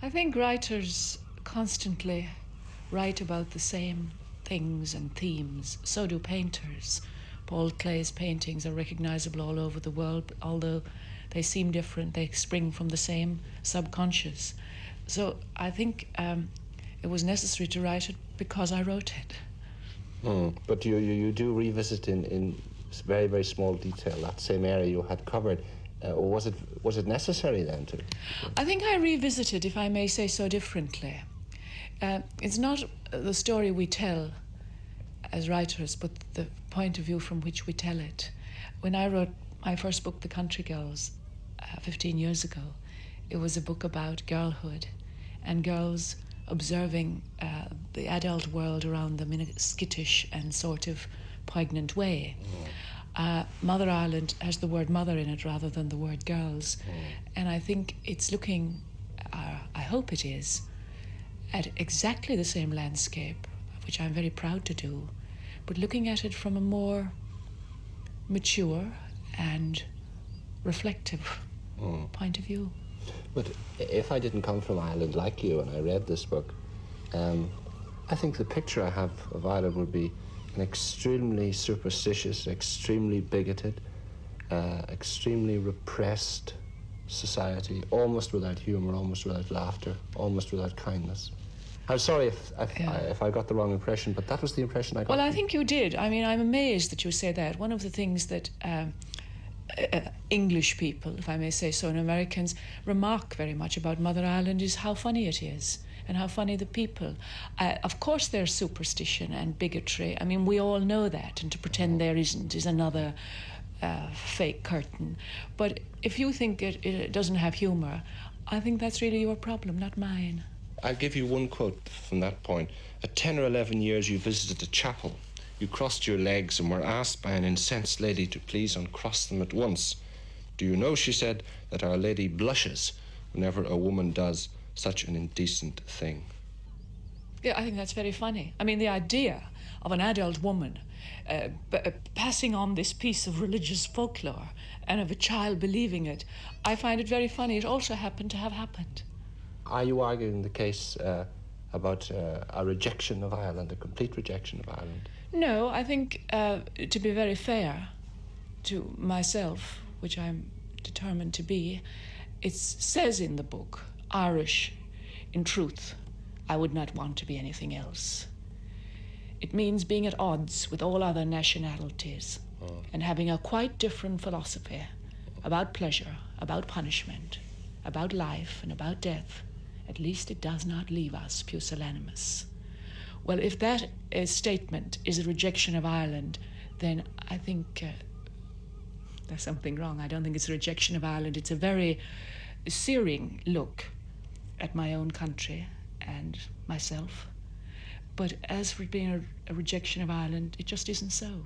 I think writers constantly write about the same things and themes. So do painters. Paul Klee's paintings are recognisable all over the world, but although they seem different, they spring from the same subconscious. So I think it was necessary to write it because I wrote it. But you do revisit in very, very small detail that same area you had covered. Or was it necessary then to? I think I revisited, if I may say so differently. It's not the story we tell as writers, but the point of view from which we tell it. When I wrote my first book, The Country Girls, 15 years ago, it was a book about girlhood and girls observing the adult world around them in a skittish and sort of poignant way. Mother Ireland has the word mother in it rather than the word girls. And I think it's looking, I hope it is, at exactly the same landscape, which I'm very proud to do, but looking at it from a more mature and reflective point of view. But if I didn't come from Ireland like you and I read this book, I think the picture I have of Ireland would be an extremely superstitious, extremely bigoted, extremely repressed society, almost without humour, almost without laughter, almost without kindness. I'm sorry if I got the wrong impression, but that was the impression I got. Well, I think you did. I mean, I'm amazed that you say that. One of the things that English people, if I may say so, and Americans remark very much about Mother Ireland is how funny it is and how funny the people. Of course there's superstition and bigotry. I mean, we all know that, and to pretend there isn't is another fake curtain. But if you think it doesn't have humour, I think that's really your problem, not mine. I'll give you one quote from that point. At 10 or 11 years, you visited a chapel. You crossed your legs and were asked by an incensed lady to please uncross them at once. Do you know, she said, that Our Lady blushes whenever a woman does such an indecent thing? Yeah, I think that's very funny. I mean, the idea of an adult woman passing on this piece of religious folklore and of a child believing it, I find it very funny. It also happened to have happened. Are you arguing the case about a rejection of Ireland, a complete rejection of Ireland? No, I think, to be very fair to myself, which I'm determined to be, it says in the book, Irish, in truth, I would not want to be anything else. It means being at odds with all other nationalities and having a quite different philosophy about pleasure, about punishment, about life and about death. At least it does not leave us pusillanimous. Well, if that statement is a rejection of Ireland, then I think there's something wrong. I don't think it's a rejection of Ireland. It's a very searing look at my own country and myself. But as for being a rejection of Ireland, it just isn't so.